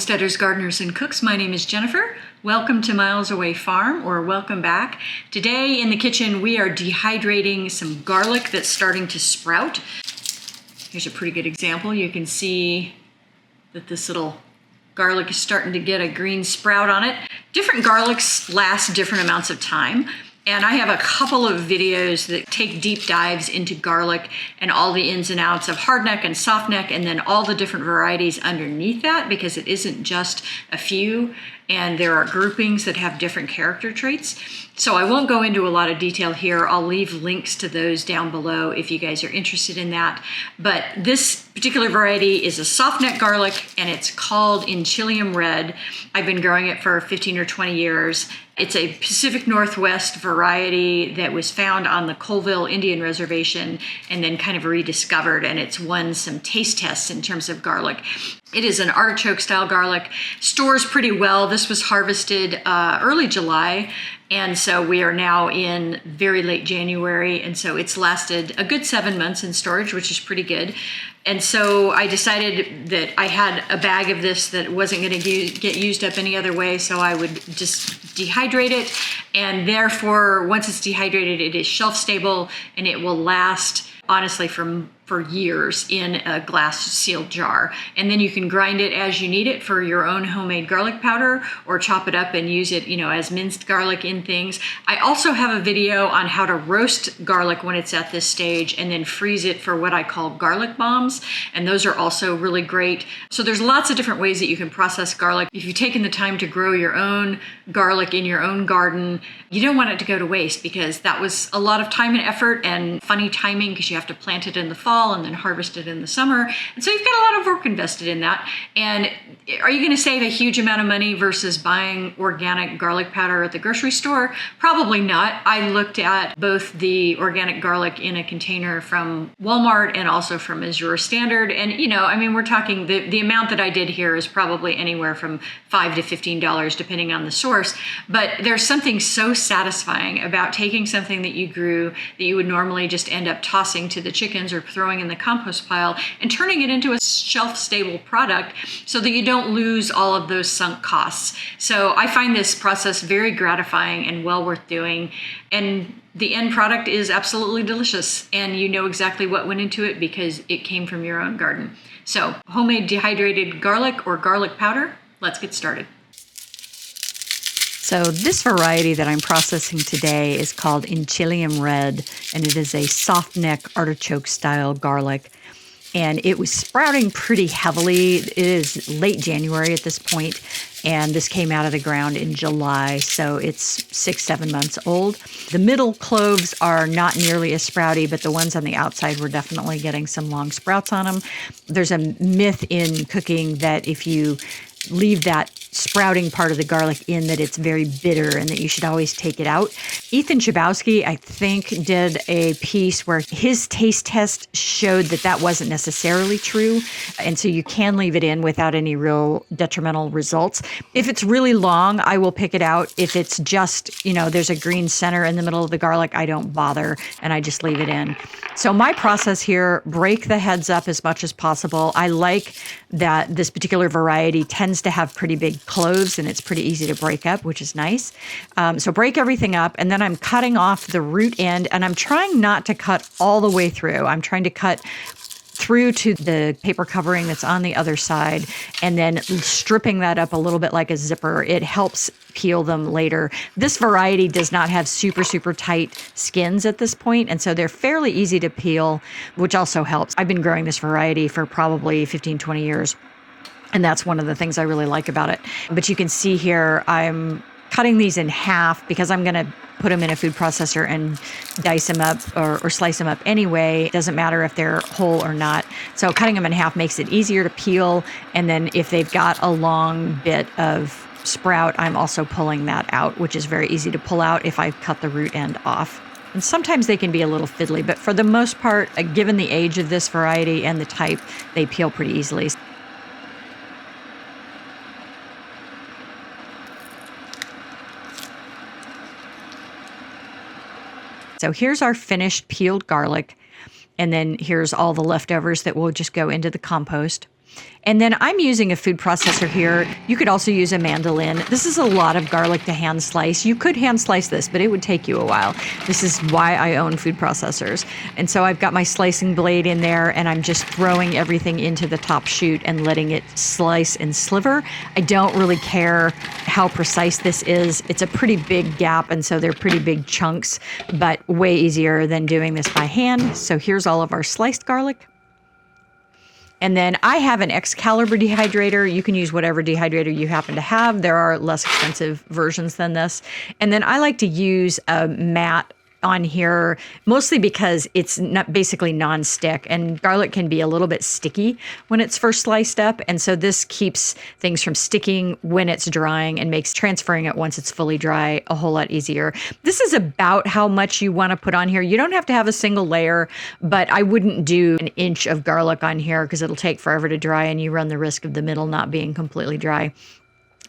Homesteaders, gardeners, and cooks. My name is Jennifer. Welcome to Miles Away Farm, or welcome back. Today in the kitchen we are dehydrating some garlic that's starting to sprout. Here's a pretty good example. You can see that this little garlic is starting to get a green sprout on it. Different garlics last different amounts of time. And I have a couple of videos that take deep dives into garlic and all the ins and outs of hardneck and softneck, and then all the different varieties underneath that, because it isn't just a few, and there are groupings that have different character traits. So I won't go into a lot of detail here. I'll leave links to those down below if you guys are interested in that. But this particular variety is a softneck garlic, and it's called Enchilium Red. I've been growing it for 15 or 20 years. It's a Pacific Northwest variety that was found on the Colville Indian Reservation and then kind of rediscovered, and it's won some taste tests in terms of garlic. It is an artichoke style garlic, stores pretty well. This was harvested early July, and so we are now in very late January, and so it's lasted a good 7 months in storage, which is pretty good. And so I decided that I had a bag of this that wasn't going to get used up any other way, so I would just dehydrate it, and therefore once it's dehydrated it is shelf stable and it will last honestly for years in a glass sealed jar. And then you can grind it as you need it for your own homemade garlic powder, or chop it up and use it, as minced garlic in things. I also have a video on how to roast garlic when it's at this stage and then freeze it for what I call garlic bombs. And those are also really great. So there's lots of different ways that you can process garlic. If you've taken the time to grow your own garlic in your own garden, you don't want it to go to waste, because that was a lot of time and effort and funny timing, because you have to plant it in the fall and then harvest it in the summer. And so you've got a lot of work invested in that. And are you going to save a huge amount of money versus buying organic garlic powder at the grocery store? Probably not. I looked at both the organic garlic in a container from Walmart and also from Missouri Standard. And, we're talking the amount that I did here is probably anywhere from $5 to $15, depending on the source. But there's something so satisfying about taking something that you grew that you would normally just end up tossing to the chickens or throwing in the compost pile and turning it into a shelf-stable product so that you don't lose all of those sunk costs. So I find this process very gratifying and well worth doing. And the end product is absolutely delicious, and you know exactly what went into it because it came from your own garden. So homemade dehydrated garlic or garlic powder, let's get started. So this variety that I'm processing today is called Enchilium Red, and it is a soft neck artichoke style garlic. And it was sprouting pretty heavily. It is late January at this point, and this came out of the ground in July, so it's 6-7 months old. The middle cloves are not nearly as sprouty, but the ones on the outside were definitely getting some long sprouts on them. There's a myth in cooking that if you leave that sprouting part of the garlic in, that it's very bitter and that you should always take it out. Ethan Chabowski, I think, did a piece where his taste test showed that that wasn't necessarily true. And so you can leave it in without any real detrimental results. If it's really long, I will pick it out. If it's just, there's a green center in the middle of the garlic, I don't bother and I just leave it in. So my process here, break the heads up as much as possible. I like that this particular variety tends to have pretty big cloves, and it's pretty easy to break up, which is nice. So break everything up, and then I'm cutting off the root end, and I'm trying not to cut all the way through. I'm trying to cut through to the paper covering that's on the other side, and then stripping that up a little bit like a zipper. It helps peel them later. This variety does not have super, super tight skins at this point, and so they're fairly easy to peel, which also helps. I've been growing this variety for probably 15, 20 years. And that's one of the things I really like about it. But you can see here, I'm cutting these in half because I'm going to put them in a food processor and dice them up or slice them up anyway. It doesn't matter if they're whole or not. So cutting them in half makes it easier to peel. And then if they've got a long bit of sprout, I'm also pulling that out, which is very easy to pull out if I cut the root end off. And sometimes they can be a little fiddly, but for the most part, given the age of this variety and the type, they peel pretty easily. So here's our finished peeled garlic. And then here's all the leftovers that will just go into the compost. And then I'm using a food processor here. You could also use a mandolin. This is a lot of garlic to hand slice. You could hand slice this, but it would take you a while. This is why I own food processors. And so I've got my slicing blade in there, and I'm just throwing everything into the top chute and letting it slice and sliver. I don't really care how precise this is. It's a pretty big gap, and so they're pretty big chunks, but way easier than doing this by hand. So here's all of our sliced garlic. And then I have an Excalibur dehydrator. You can use whatever dehydrator you happen to have. There are less expensive versions than this. And then I like to use a mat on here, mostly because it's not basically non-stick, and garlic can be a little bit sticky when it's first sliced up. And so this keeps things from sticking when it's drying and makes transferring it once it's fully dry a whole lot easier. This is about how much you want to put on here. You don't have to have a single layer, but I wouldn't do an inch of garlic on here because it'll take forever to dry and you run the risk of the middle not being completely dry.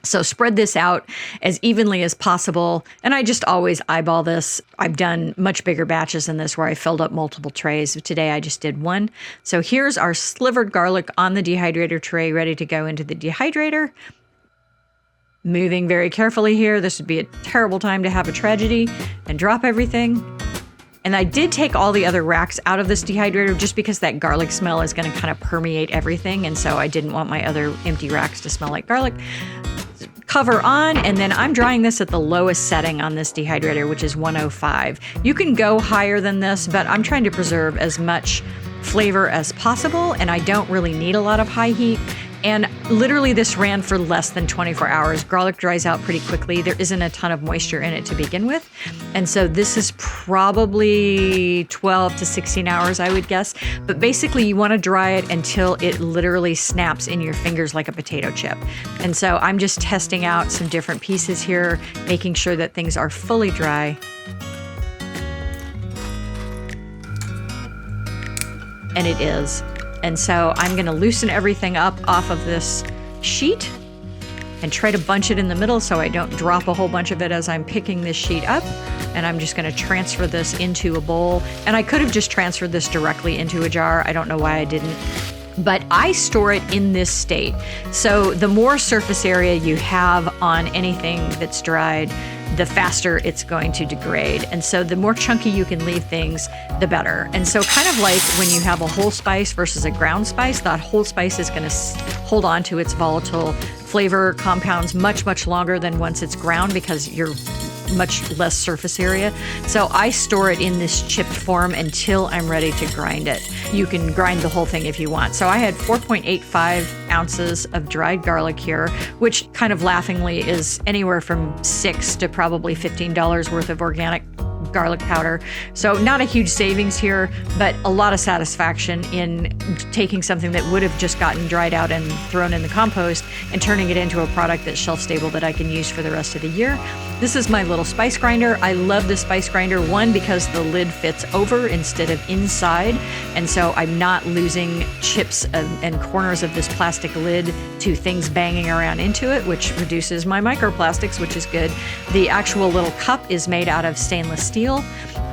So spread this out as evenly as possible. And I just always eyeball this. I've done much bigger batches than this where I filled up multiple trays. Today I just did one. So here's our slivered garlic on the dehydrator tray ready to go into the dehydrator. Moving very carefully here. This would be a terrible time to have a tragedy and drop everything. And I did take all the other racks out of this dehydrator just because that garlic smell is going to kind of permeate everything. And so I didn't want my other empty racks to smell like garlic. Cover on, and then I'm drying this at the lowest setting on this dehydrator, which is 105. You can go higher than this, but I'm trying to preserve as much flavor as possible, and I don't really need a lot of high heat. And literally this ran for less than 24 hours. Garlic dries out pretty quickly. There isn't a ton of moisture in it to begin with. And so this is probably 12 to 16 hours, I would guess. But basically you want to dry it until it literally snaps in your fingers like a potato chip. And so I'm just testing out some different pieces here, making sure that things are fully dry. And it is. And so I'm going to loosen everything up off of this sheet and try to bunch it in the middle so I don't drop a whole bunch of it as I'm picking this sheet up. And I'm just going to transfer this into a bowl. And I could have just transferred this directly into a jar. I don't know why I didn't. But I store it in this state. So the more surface area you have on anything that's dried, the faster it's going to degrade. And so the more chunky you can leave things, the better. And so kind of like when you have a whole spice versus a ground spice, that whole spice is going to hold on to its volatile flavor compounds much, much longer than once it's ground because you're much less surface area. So I store it in this chipped form until I'm ready to grind it. You can grind the whole thing if you want. So I had 4.85 ounces of dried garlic here, which kind of laughingly is anywhere from $6 to probably $15 worth of organic garlic powder. So not a huge savings here, but a lot of satisfaction in taking something that would have just gotten dried out and thrown in the compost and turning it into a product that's shelf stable that I can use for the rest of the year. This is my little spice grinder. I love the spice grinder, one, because the lid fits over instead of inside. And so I'm not losing chips and corners of this plastic lid to things banging around into it, which reduces my microplastics, which is good. The actual little cup is made out of stainless steel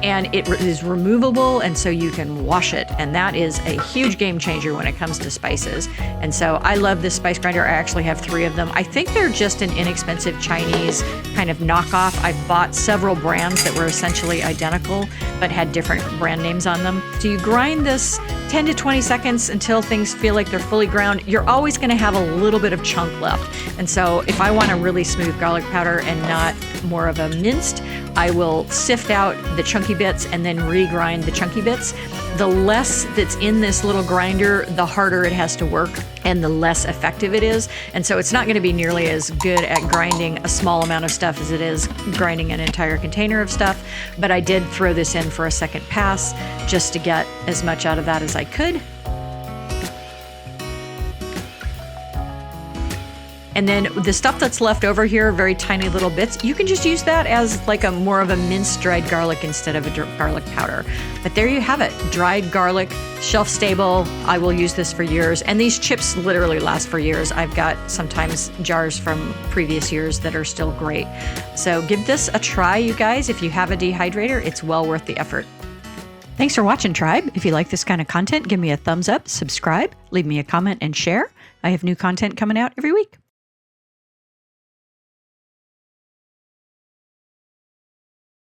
and it is removable, and so you can wash it, and that is a huge game changer when it comes to spices. And so I love this spice grinder. I actually have 3 of them. I think they're just an inexpensive Chinese kind of knockoff. I've bought several brands that were essentially identical but had different brand names on them. So you grind this 10 to 20 seconds until things feel like they're fully ground. You're always going to have a little bit of chunk left. And so if I want a really smooth garlic powder and not more of a minced, I will sift out the chunky bits and then regrind the chunky bits. The less that's in this little grinder, the harder it has to work and the less effective it is. And so it's not going to be nearly as good at grinding a small amount of stuff as it is grinding an entire container of stuff. But I did throw this in for a second pass just to get as much out of that as I could. And then the stuff that's left over here, very tiny little bits, you can just use that as like a more of a minced dried garlic instead of a garlic powder. But there you have it, dried garlic, shelf stable. I will use this for years. And these chips literally last for years. I've got sometimes jars from previous years that are still great. So give this a try, you guys. If you have a dehydrator, it's well worth the effort. Thanks for watching, Tribe. If you like this kind of content, give me a thumbs up, subscribe, leave me a comment, and share. I have new content coming out every week.